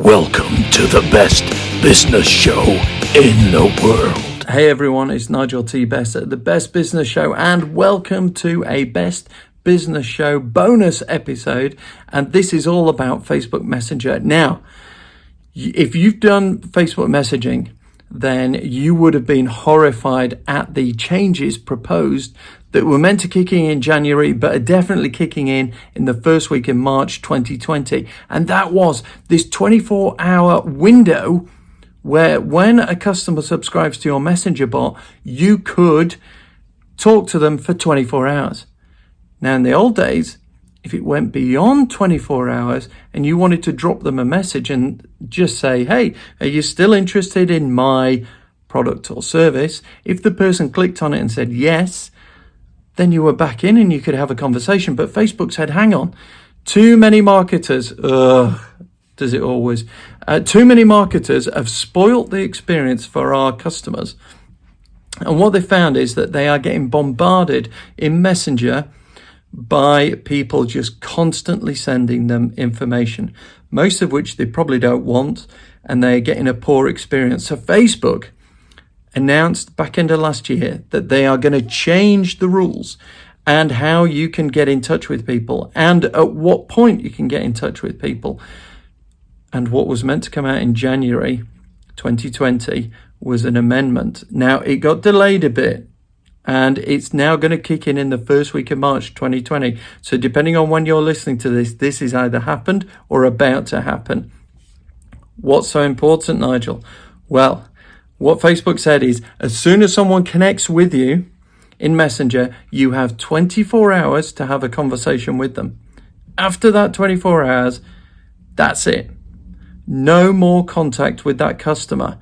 Welcome to the best business show in the world. Hey everyone, it's Nigel T. Best at the Best Business Show, and welcome to a Best Business Show bonus episode. And this is all about Facebook Messenger. Now, if you've done Facebook messaging, then you would have been horrified at the changes proposed that were meant to kick in January, but are definitely kicking in the first week in March 2020. And that was this 24-hour window where when a customer subscribes to your Messenger bot, you could talk to them for 24 hours. Now, in the old days, if it went beyond 24 hours and you wanted to drop them a message and just say, hey, are you still interested in my product or service? If the person clicked on it and said yes, then you were back in and you could have a conversation. But Facebook said, hang on, too many marketers, does it always? Too many marketers have spoilt the experience for our customers. And what they found is that they are getting bombarded in Messenger by people just constantly sending them information, most of which they probably don't want, and they're getting a poor experience. So Facebook announced back end of last year that they are going to change the rules and how you can get in touch with people and at what point you can get in touch with people. And what was meant to come out in January 2020 was an amendment. Now, it got delayed a bit, and it's now going to kick in the first week of March 2020. So depending on when you're listening to this, this is either happened or about to happen. What's so important, Nigel? Well, what Facebook said is as soon as someone connects with you in Messenger, you have 24 hours to have a conversation with them. After that 24 hours, that's it. No more contact with that customer.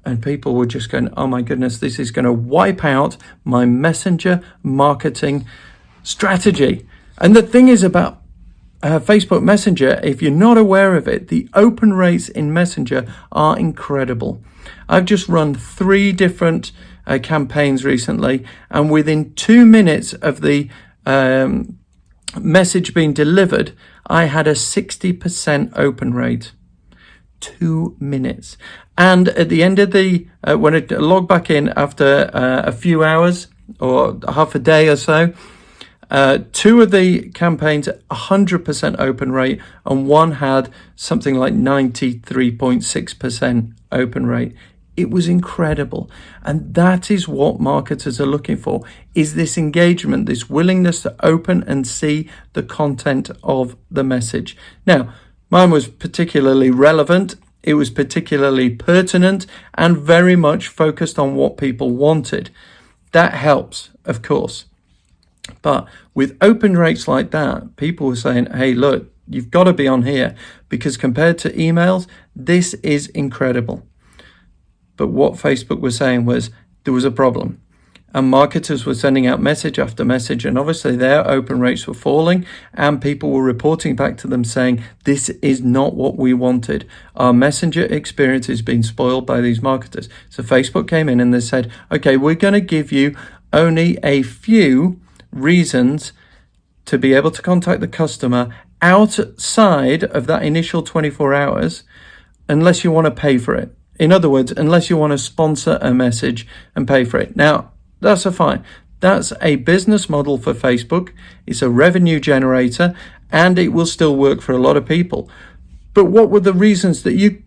And people were just going, oh my goodness, this is going to wipe out my Messenger marketing strategy. And the thing is about Facebook Messenger, if you're not aware of it, the open rates in Messenger are incredible. I've just run 3 different campaigns recently, and within 2 minutes of the message being delivered, I had a 60% open rate. 2 minutes. And at the end of the, when I log back in after a few hours or half a day or so, 2 of the campaigns, 100% open rate, and one had something like 93.6% open rate. It was incredible. And that is what marketers are looking for, is this engagement, this willingness to open and see the content of the message. Now, mine was particularly relevant. It was particularly pertinent and very much focused on what people wanted. That helps, of course. But with open rates like that, people were saying, hey, look, you've got to be on here because compared to emails, this is incredible. But what Facebook was saying was there was a problem. And marketers were sending out message after message, and obviously their open rates were falling, and people were reporting back to them saying, this is not what we wanted. Our Messenger experience is being spoiled by these marketers. So Facebook came in and they said, okay, we're going to give you only a few reasons to be able to contact the customer outside of that initial 24 hours, unless you want to pay for it. In other words, unless you want to sponsor a message and pay for it. Now, that's fine. That's a business model for Facebook. It's a revenue generator, and it will still work for a lot of people. But what were the reasons that you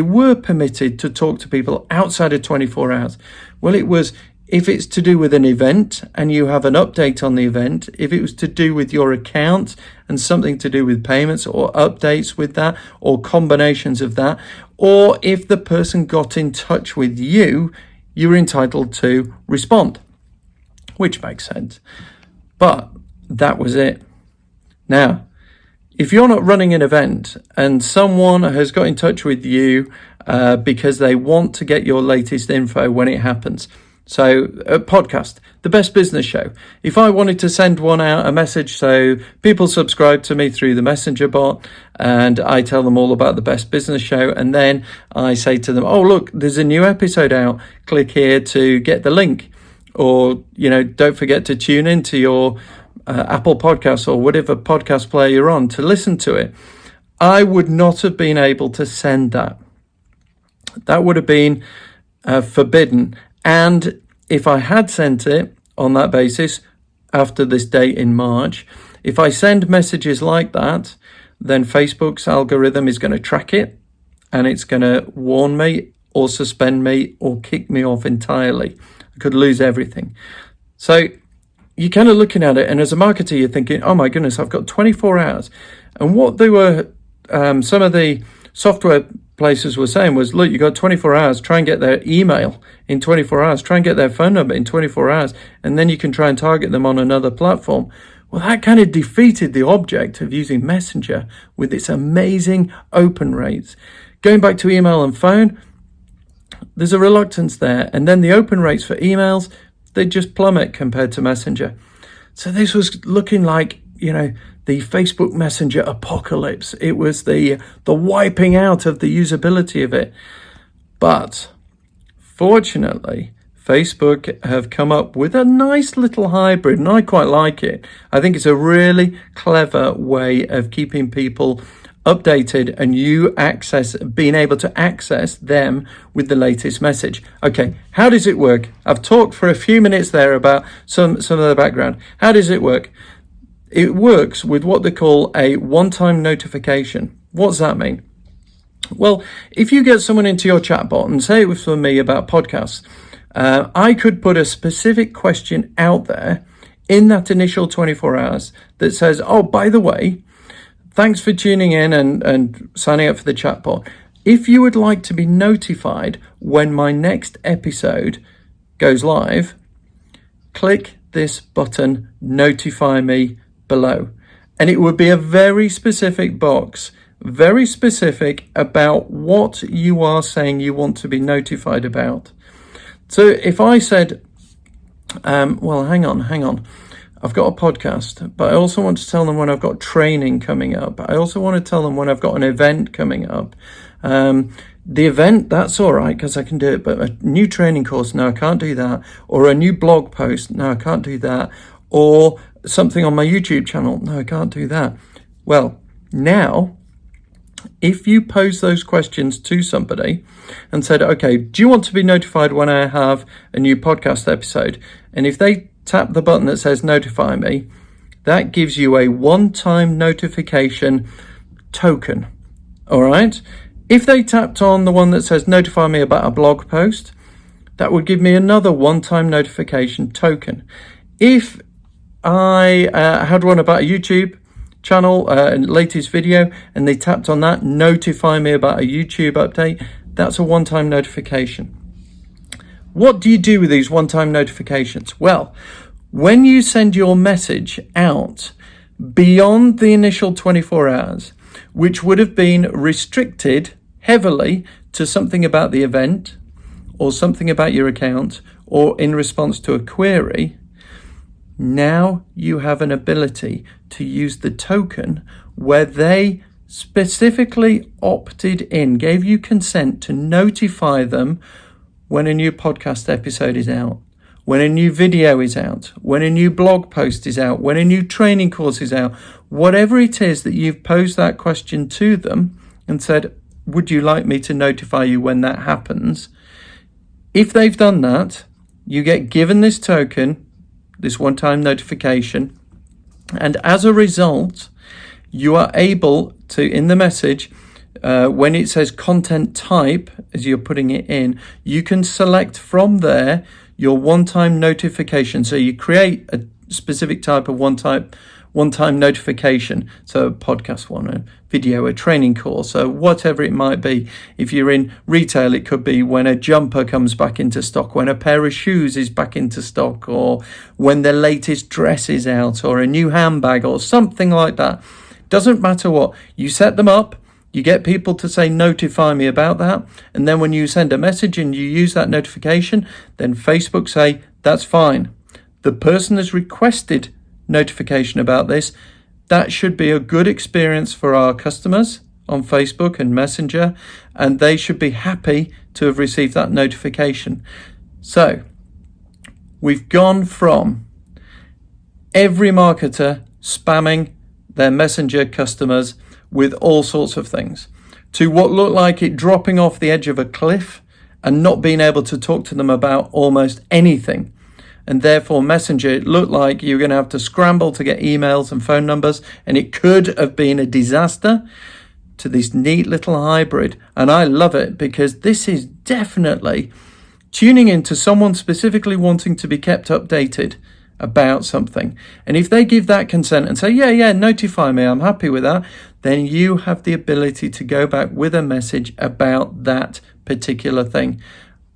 were permitted to talk to people outside of 24 hours? Well, it was if it's to do with an event and you have an update on the event, if it was to do with your account and something to do with payments or updates with that or combinations of that, or if the person got in touch with you, you were entitled to respond, which makes sense. But that was it. Now, if you're not running an event and someone has got in touch with you because they want to get your latest info when it happens, so a podcast, the Best Business Show. If I wanted to send one out, a message, so people subscribe to me through the Messenger bot and I tell them all about the Best Business Show. And then I say to them, oh, look, there's a new episode out. Click here to get the link. Or, don't forget to tune into your Apple Podcasts or whatever podcast player you're on to listen to it. I would not have been able to send that. That would have been forbidden. And if I had sent it on that basis after this date in March, if I send messages like that, then Facebook's algorithm is going to track it and it's going to warn me or suspend me or kick me off entirely. I could lose everything. So you're kind of looking at it, and as a marketer, you're thinking, oh my goodness, I've got 24 hours. And what they were, some of the software places were saying was, look, you've got 24 hours, try and get their email in 24 hours, try and get their phone number in 24 hours, and then you can try and target them on another platform. Well, that kind of defeated the object of using Messenger with its amazing open rates. Going back to email and phone, there's a reluctance there. And then the open rates for emails, they just plummet compared to Messenger. So this was looking like, the Facebook Messenger apocalypse. It was the wiping out of the usability of it. But fortunately, Facebook have come up with a nice little hybrid, and I quite like it. I think it's a really clever way of keeping people updated and you being able to access them with the latest message. Okay, how does it work? I've talked for a few minutes there about some of the background. How does it work? It works with what they call a one-time notification. What's that mean? Well, if you get someone into your chatbot, and say it was for me about podcasts, I could put a specific question out there in that initial 24 hours that says, oh, by the way, thanks for tuning in and signing up for the chatbot. If you would like to be notified when my next episode goes live, click this button, notify me, below. And it would be a very specific box, very specific about what you are saying you want to be notified about. So if I said, well, hang on. I've got a podcast, but I also want to tell them when I've got training coming up. I also want to tell them when I've got an event coming up. The event, that's all right because I can do it, but a new training course, no, I can't do that. Or a new blog post, no, I can't do that. Or something on my YouTube channel, no, I can't do that. Well, now, if you pose those questions to somebody and said, okay, do you want to be notified when I have a new podcast episode? And if they tap the button that says notify me, that gives you a one-time notification token. All right. If they tapped on the one that says notify me about a blog post, that would give me another one-time notification token. If I had one about a YouTube channel, latest video, and they tapped on that, notify me about a YouTube update, that's a one-time notification. What do you do with these one-time notifications? Well, when you send your message out beyond the initial 24 hours, which would have been restricted heavily to something about the event or something about your account or in response to a query, now you have an ability to use the token where they specifically opted in, gave you consent to notify them when a new podcast episode is out, when a new video is out, when a new blog post is out, when a new training course is out, whatever it is that you've posed that question to them and said, would you like me to notify you when that happens? If they've done that, you get given this token, this one-time notification, and as a result, you are able to, in the message, when it says content type, as you're putting it in, you can select from there your one-time notification. So you create a specific type of one-time notification. So a podcast one, a video, a training course, so whatever it might be. If you're in retail, it could be when a jumper comes back into stock, when a pair of shoes is back into stock, or when the latest dress is out, or a new handbag, or something like that. Doesn't matter what. You set them up, you get people to say notify me about that, and then when you send a message and you use that notification, then Facebook say that's fine. The person has requested notification about this. That should be a good experience for our customers on Facebook and Messenger, and they should be happy to have received that notification. So we've gone from every marketer spamming their Messenger customers with all sorts of things, to what looked like it dropping off the edge of a cliff and not being able to talk to them about almost anything. And therefore, Messenger, it looked like you were going to have to scramble to get emails and phone numbers, and it could have been a disaster, to this neat little hybrid. And I love it because this is definitely tuning into someone specifically wanting to be kept updated about something. And if they give that consent and say, yeah, notify me, I'm happy with that, then you have the ability to go back with a message about that particular thing.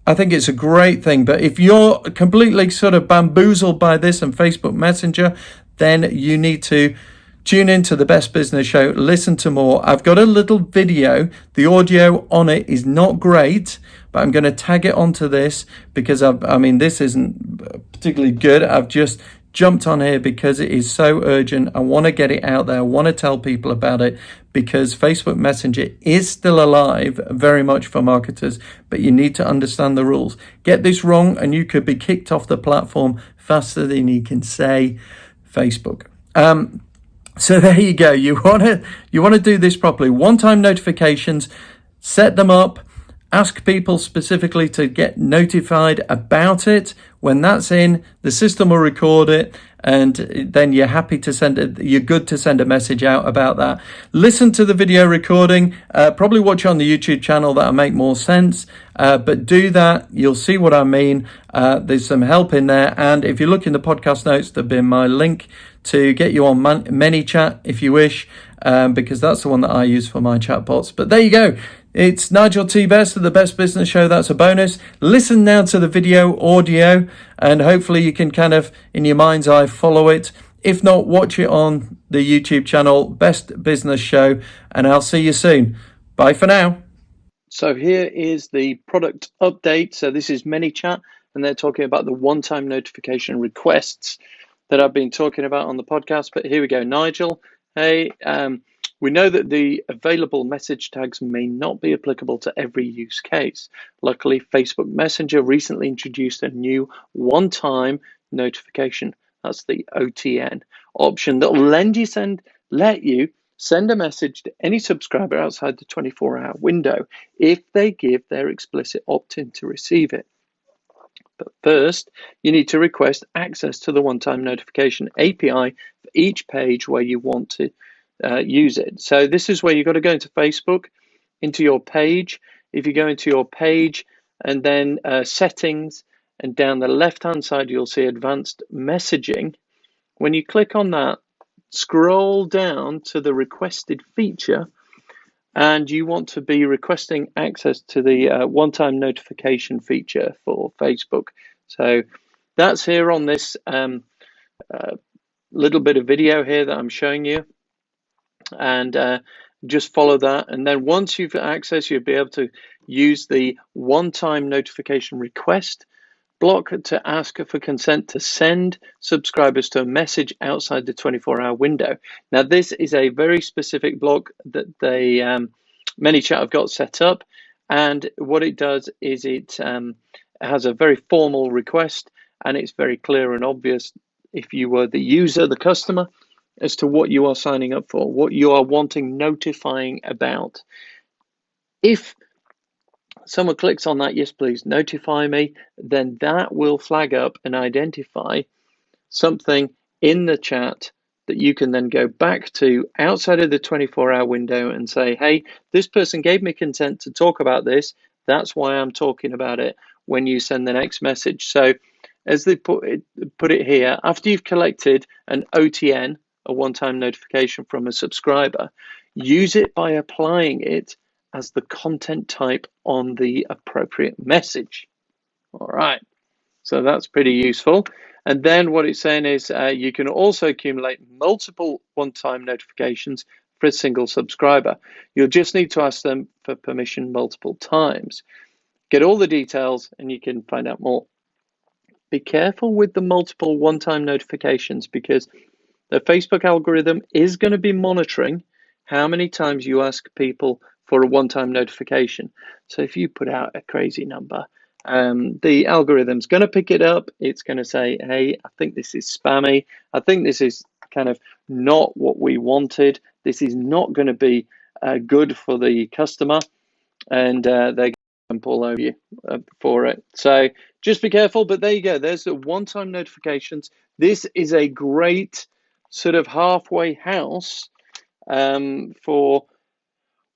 I think it's a great thing, but if you're completely sort of bamboozled by this and Facebook Messenger, then you need to tune into the Best Business Show, listen to more. I've got a little video. The audio on it is not great, but I'm going to tag it onto this because this isn't particularly good. I've just jumped on here because it is so urgent. I want to get it out there. I want to tell people about it because Facebook Messenger is still alive very much for marketers, but you need to understand the rules. Get this wrong and you could be kicked off the platform faster than you can say Facebook. So there you go. You want to do this properly. One-time notifications, set them up. Ask people specifically to get notified about it. When that's in, the system will record it, and then you're happy to send it. You're good to send a message out about that. Listen to the video recording. Probably watch on the YouTube channel. That'll make more sense. But do that. You'll see what I mean. There's some help in there. And if you look in the podcast notes, there'll be my link to get you on ManyChat if you wish, because that's the one that I use for my chatbots. But there you go. It's Nigel T. Best of the Best Business Show. That's a bonus. Listen now to the video audio, and hopefully you can kind of, in your mind's eye, follow it. If not, watch it on the YouTube channel, Best Business Show, and I'll see you soon. Bye for now. So here is the product update. So this is ManyChat, and they're talking about the one-time notification requests that I've been talking about on the podcast. But here we go. Nigel, hey, we know that the available message tags may not be applicable to every use case. Luckily, Facebook Messenger recently introduced a new one-time notification. That's the OTN option that will let you send a message to any subscriber outside the 24-hour window if they give their explicit opt-in to receive it. But first, you need to request access to the one-time notification API for each page where you want to use it. So this is where you've got to go into Facebook, into your page. If you go into your page and then settings, and down the left-hand side, you'll see advanced messaging. When you click on that, scroll down to the requested feature, and you want to be requesting access to the one-time notification feature for Facebook. So that's here on this little bit of video here that I'm showing you, and just follow that. And then once you've got access, you'll be able to use the one-time notification request block to ask for consent to send subscribers to a message outside the 24-hour window. Now, this is a very specific block that they ManyChat have got set up, and what it does is it has a very formal request, and it's very clear and obvious if you were the user, the customer, as to what you are signing up for, what you are wanting notifying about. If someone clicks on that, yes, please notify me, then that will flag up and identify something in the chat that you can then go back to outside of the 24-hour window and say, hey, this person gave me consent to talk about this. That's why I'm talking about it when you send the next message. So as they put it here, after you've collected an OTN, a one-time notification from a subscriber, use it by applying it as the content type on the appropriate message. All right, so that's pretty useful. And then what it's saying is you can also accumulate multiple one-time notifications for a single subscriber. You'll just need to ask them for permission multiple times. Get all the details and you can find out more. Be careful with the multiple one-time notifications because the Facebook algorithm is going to be monitoring how many times you ask people for a one-time notification. So if you put out a crazy number, the algorithm's going to pick it up. It's going to say, hey, I think this is spammy. I think this is kind of not what we wanted. This is not going to be good for the customer, and they're going to pull over you for it. So just be careful. But there you go. There's the one-time notifications. This is a great sort of halfway house for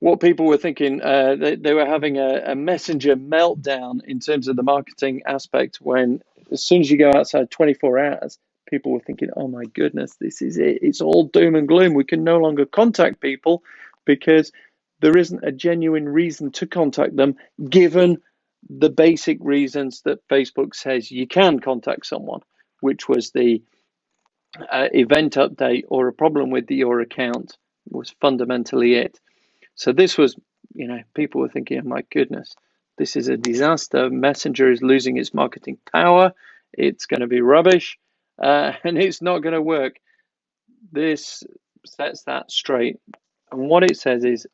what people were thinking. They were having a messenger meltdown in terms of the marketing aspect when, as soon as you go outside 24 hours, people were thinking, oh my goodness, this is it. It's all doom and gloom. We can no longer contact people because there isn't a genuine reason to contact them, given the basic reasons that Facebook says you can contact someone, which was the event update or a problem with your account was fundamentally it. So this was, people were thinking, oh my goodness, this is a disaster. Messenger is losing its marketing power. It's going to be rubbish, and it's not going to work. This sets that straight. And what it says is,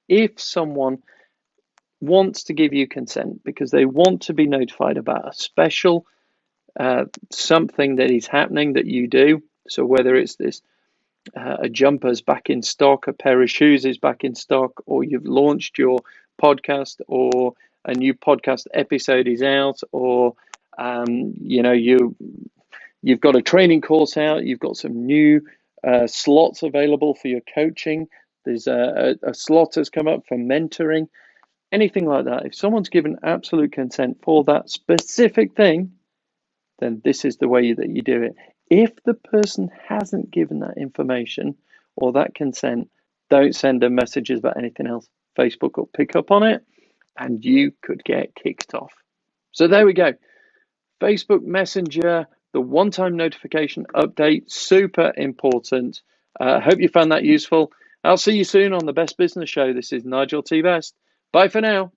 if someone wants to give you consent because they want to be notified about a special something that is happening that you do, so whether it's this a jumper's back in stock, a pair of shoes is back in stock, or you've launched your podcast, or a new podcast episode is out, or you've got a training course out, you've got some new slots available for your coaching, there's a slot has come up for mentoring, anything like that. If someone's given absolute consent for that specific thing, then this is the way that you do it. If the person hasn't given that information or that consent, don't send them messages about anything else. Facebook will pick up on it and you could get kicked off. So there we go. Facebook Messenger, the one-time notification update, super important. I hope you found that useful. I'll see you soon on the Best Business Show. This is Nigel T. Best. Bye for now.